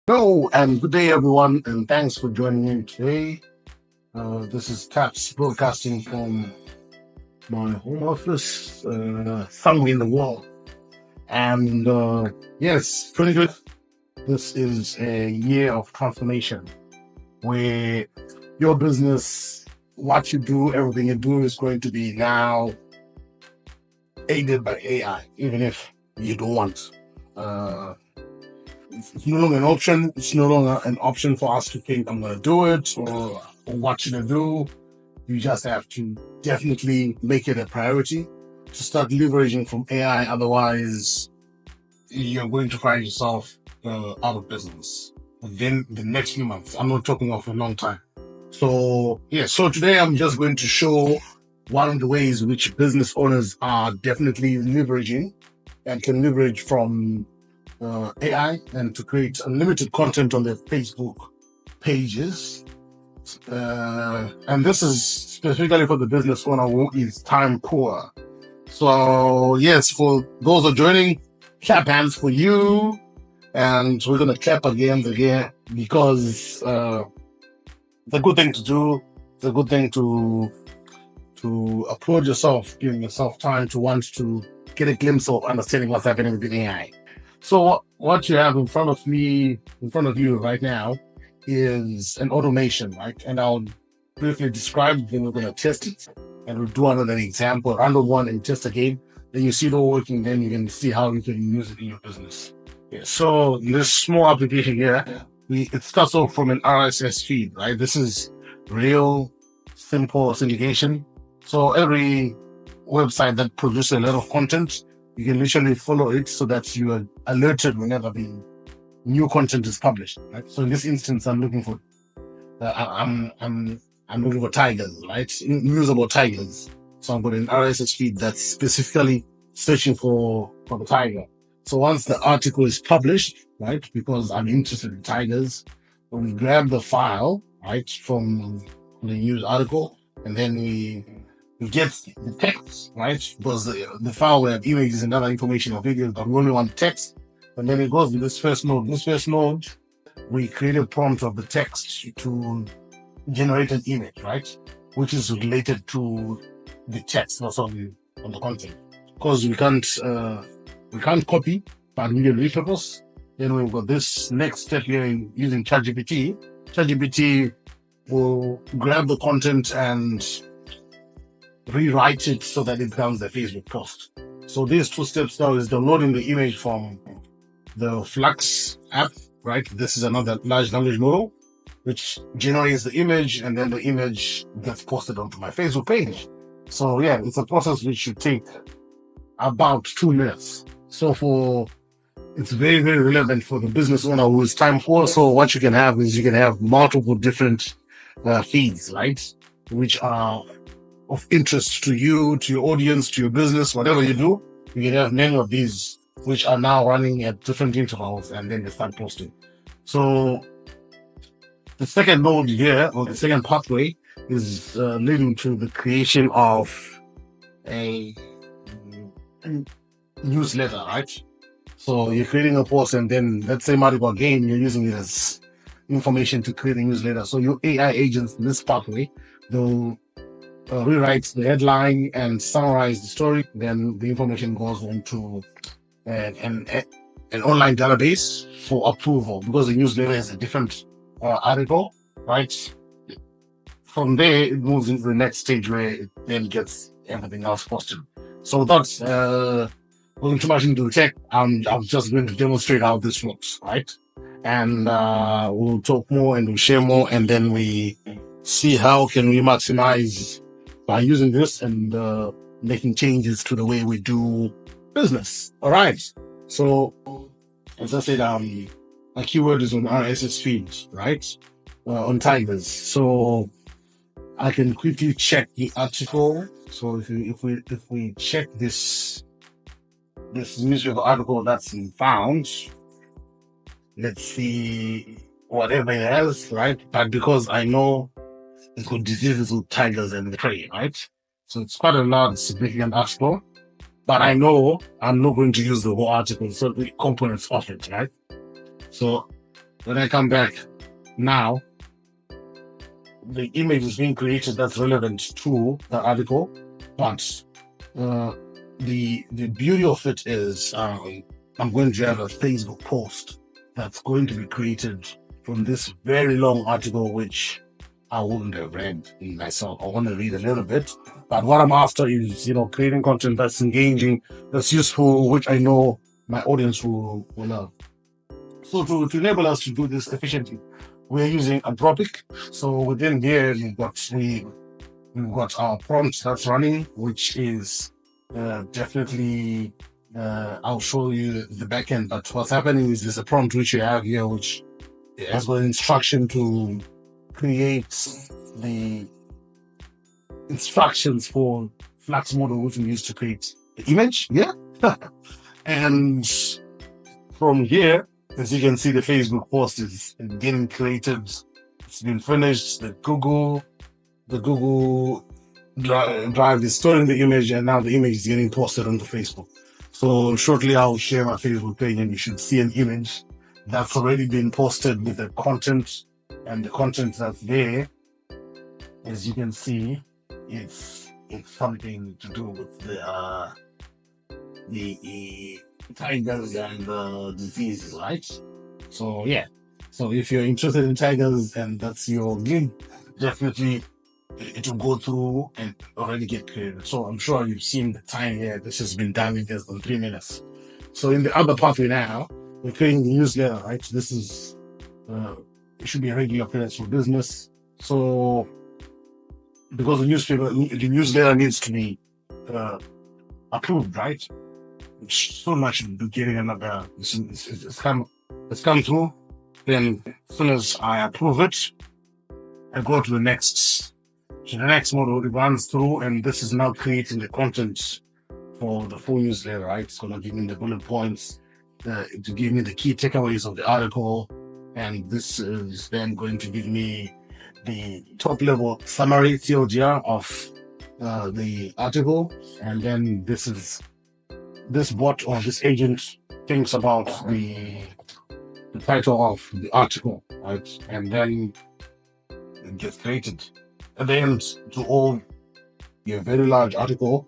Hello and good day, everyone, and thanks for joining me today. This is Caps broadcasting from my home office, somewhere in the world. And yes, 2020, this is a year of transformation where your business, what you do, everything you do is going to be now aided by AI, even if you don't want. Uh, it's no longer an option. It's no longer an option for us to think I'm going to do it or what should I do. You just have to definitely make it a priority to start leveraging from AI. Otherwise, you're going to find yourself out of business within the next few months. I'm not talking of a long time. So, yeah, so today I'm just going to show one of the ways which business owners are definitely leveraging and can leverage from AI and to create unlimited content on their Facebook pages. And this is specifically for the business owner who is time poor. So, yes, for those who are joining, clap hands for you. And we're going to clap again because it's a good thing to do. It's a good thing to applaud yourself, giving yourself time to want to get a glimpse of understanding what's happening with the AI. So what you have in front of me, in front of you right now, is an automation, right? And I'll briefly describe, then we're going to test it, and we'll do another example, random one, and test again. Then you see it all working, then you can see how you can use it in your business. Yeah. So this small application here, it starts off from an RSS feed, right? This is real simple syndication. So every website that produces a lot of content, you can literally follow it so that you are alerted whenever the new content is published. Right. So in this instance, I'm looking for I'm looking for tigers, right? News about tigers. So I've got an RSS feed that's specifically searching for the tiger. So once the article is published, right, because I'm interested in tigers, we grab the file, right, from the news article, and then we get the text, right, because the file will have images and other information or videos, but we only want text. And then it goes to this first node. This first node, we create a prompt of the text to generate an image, right, which is related to the text or something on the content. Because we can't copy, but we can repurpose. Then we've got this next step here using ChatGPT. ChatGPT will grab the content and rewrite it so that it becomes the Facebook post. So these two steps now is downloading the image from the Flux app, right? This is another large language model which generates the image, and then the image gets posted onto my Facebook page. So yeah, it's a process which should take about 2 minutes. So it's very, very relevant for the business owner who is time poor. So what you can have is you can have multiple different feeds, right? Which are of interest to you, to your audience, to your business, whatever you do. You can have many of these which are now running at different intervals, and then they start posting. So the second node here, or the second pathway, is leading to the creation of a newsletter, right? So you're creating a post, and then let's say Marigo again, you're using it as information to create a newsletter. So your AI agents in this pathway, they'll rewrite the headline and summarize the story. Then the information goes into an online database for approval, because the newsletter is a different article, right? From there, it moves into the next stage where it then gets everything else posted. So without going too much into the tech, I'm just going to demonstrate how this works, right? And we'll talk more and we'll share more, and then we see how can we maximize by using this and making changes to the way we do business. All right. So as I said, my keyword is on RSS feeds, right? On tigers. So I can quickly check the article. So if we check this newspaper article that's been found, let's see whatever it has, right? But because I know it's got diseases with tigers and the prey, right? So it's quite a large, significant article. But I know I'm not going to use the whole article, so the components of it, right? So when I come back now, the image is being created that's relevant to the article. But the beauty of it is I'm going to have a Facebook post that's going to be created from this very long article, which I wouldn't have read in myself. I want to read a little bit, but what I'm after is, creating content that's engaging, that's useful, which I know my audience will love. So to enable us to do this efficiently, we're using Anthropic. So within here, we've got our prompt that's running, which is definitely, I'll show you the backend. But what's happening is there's a prompt which you have here, which has got an instruction to create the instructions for Flux model, which we use to create the image. Yeah. And from here, as you can see, the Facebook post is getting created. It's been finished. The Google Drive is storing the image, and now the image is getting posted onto Facebook. So shortly, I'll share my Facebook page, and you should see an image that's already been posted with the content, and the content that's there, as you can see, it's something to do with the tigers and the diseases, right? So yeah. So if you're interested in tigers and that's your gig, definitely it will go through and already get created. So I'm sure you've seen the time here. This has been done in less than 3 minutes. So in the other pathway now, we're creating the newsletter, right? This is it should be a regular appearance for business. So because the newsletter needs to be approved, right? So much to getting another. It's come through. Then as soon as I approve it, I go to the next model. It runs through, and this is now creating the content for the full newsletter, right? It's going to give me the bullet points to give me the key takeaways of the article, and this is then going to give me the top level summary TLDR of the article, and then this bot or this agent thinks about the title of the article, right? And then it gets created. At the end, to all a very large article,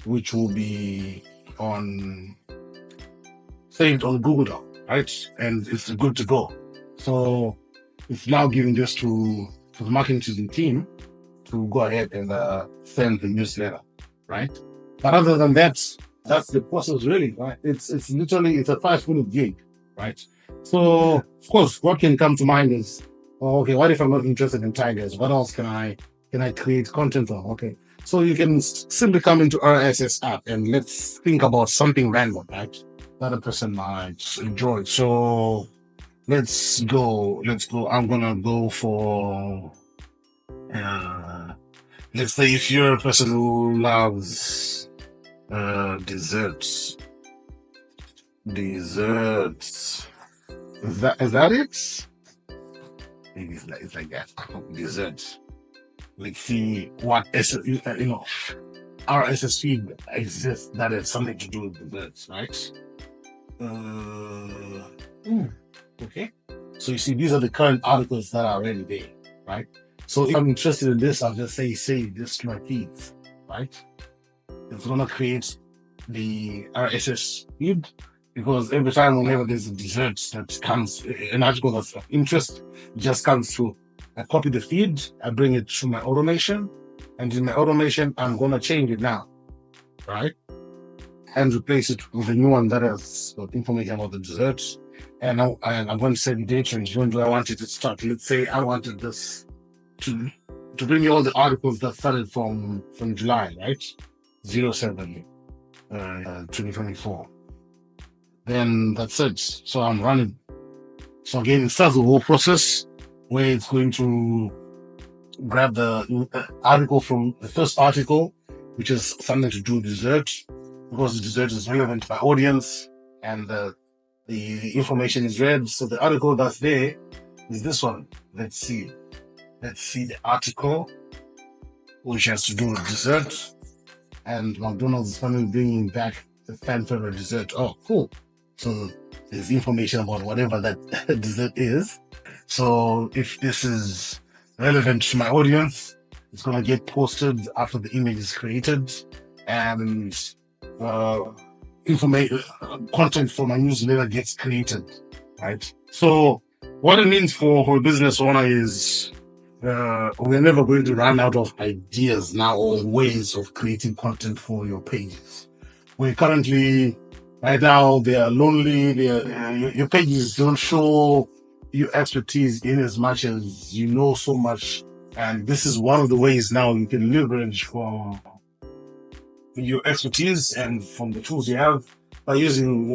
which will be saved on Google Doc, right? And it's good to go. So it's now giving this to the marketing team to go ahead and send the newsletter, right? But other than that, that's the process, really, right? It's literally a 5-minute gig, right? So of course, what can come to mind is, okay, what if I'm not interested in tigers? What else can I create content on? Okay, so you can simply come into RSS app and let's think about something random, right? That a person might enjoy. So let's go. I'm gonna go for let's say if you're a person who loves desserts. Is that it? Maybe it's like that. Desserts. Like see what RSS feed exists that has something to do with desserts, right? Okay. So you see, these are the current articles that are already there, right? So if I'm interested in this, I'll just say save this to my feeds, right? It's gonna create the RSS feed, because every time whenever there's a dessert that comes, an article that's of interest, it just comes through. I copy the feed, I bring it to my automation, and in my automation, I'm gonna change it now, right? And replace it with a new one that has got information about the dessert. And I'm going to set the date range. When do I want it to start? Let's say I wanted this to bring me all the articles that started from July, right? 07 2024. Then that's it. So I'm running. So again, it starts the whole process where it's going to grab the article from the first article, which is something to do with dessert, because the dessert is relevant to my audience and the information is read. So the article that's there is this one. Let's see the article, which has to do with dessert. And McDonald's is finally bringing back the fan favorite dessert. Oh, cool. So there's information about whatever that dessert is. So if this is relevant to my audience, it's going to get posted after the image is created, and uh, information content for my newsletter gets created, right? So what it means for a business owner is we're never going to run out of ideas now or ways of creating content for your pages. We're currently, right now, they are lonely. Your pages don't show your expertise in as much as you know so much. And this is one of the ways now you can leverage for your expertise and from the tools you have by using,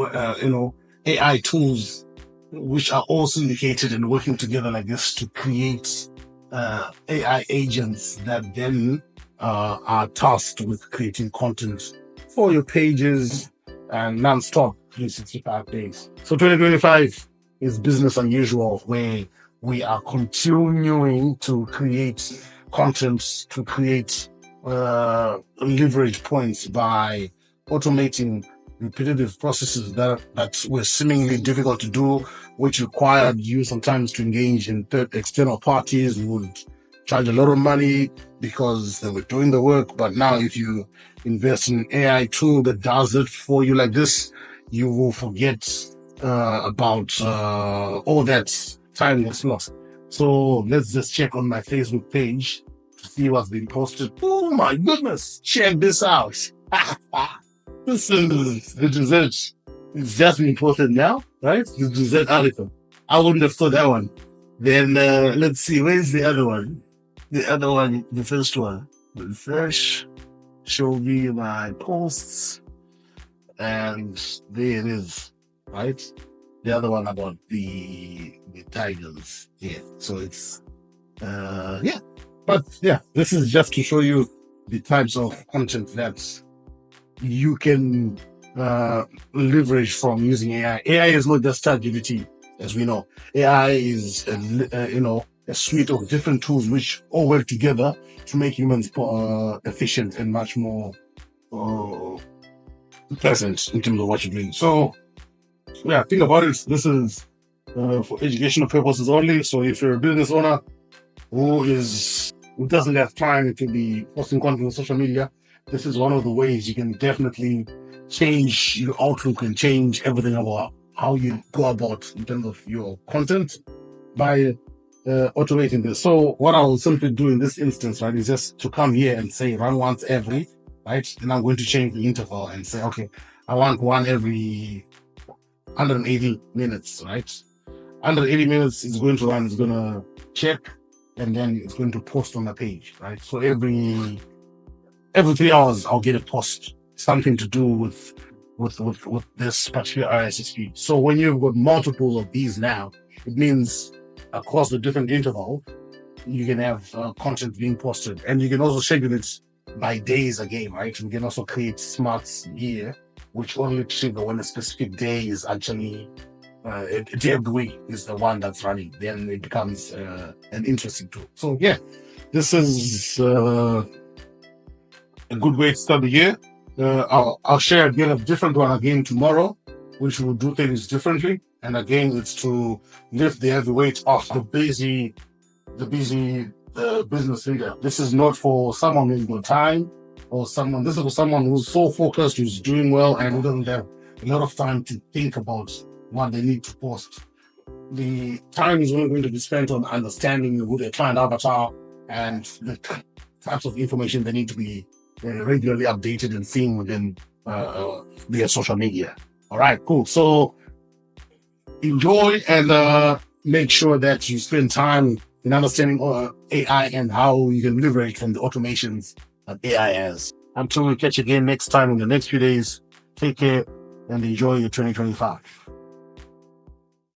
AI tools, which are all syndicated and working together like this to create AI agents that then are tasked with creating content for your pages and non-stop 365 days. So 2025 is business unusual, where we are continuing to create content, to create leverage points by automating repetitive processes that were seemingly difficult to do, which required you sometimes to engage in external parties who would charge a lot of money because they were doing the work. But now if you invest in an AI tool that does it for you like this, you will forget about all that time that's lost. So let's just check on my Facebook page to see what's been posted. Oh my goodness, check this out. This is the dessert. It's just been posted now, right? The dessert article. I wouldn't have thought that one. Then let's see, where's the other one? The other one, the first one. Refresh, show me my posts, and there it is, right? The other one about the tigers. Yeah. So it's yeah. But yeah, this is just to show you the types of content that you can leverage from using AI. AI is not just ChatGPT, as we know. AI is a suite of different tools which all work together to make humans efficient and much more pleasant in terms of what you're doing. So yeah, think about it. This is for educational purposes only. So if you're a business owner who doesn't have time to be posting content on social media, this is one of the ways you can definitely change your outlook and change everything about how you go about in terms of your content by automating this. So what I will simply do in this instance, right, is just to come here and say run once every, right? And I'm going to change the interval and say, okay, I want one every 180 minutes, right? 180 minutes is going to run, it's going to check, and then it's going to post on the page, right? So every 3 hours, I'll get a post, something to do with this particular RSS feed. So when you've got multiples of these now, it means across the different intervals, you can have content being posted, and you can also schedule it by days again, right? You can also create smarts here, which only trigger when a specific day is actually day of the week is the one that's running. Then it becomes an interesting tool. So yeah, this is a good way to start the year. I'll share again a different one again tomorrow, which will do things differently. And again, it's to lift the heavy weight off the busy business leader. This is not for someone who's got time or someone. This is for someone who's so focused, who's doing well, and who doesn't have a lot of time to think about what they need to post. The time is only going to be spent on understanding who their client avatar and the types of information they need to be regularly updated and seen within their social media. All right, cool. So enjoy and make sure that you spend time in understanding AI and how you can leverage from the automations that AI has. Until we catch you again next time in the next few days, take care and enjoy your 2025.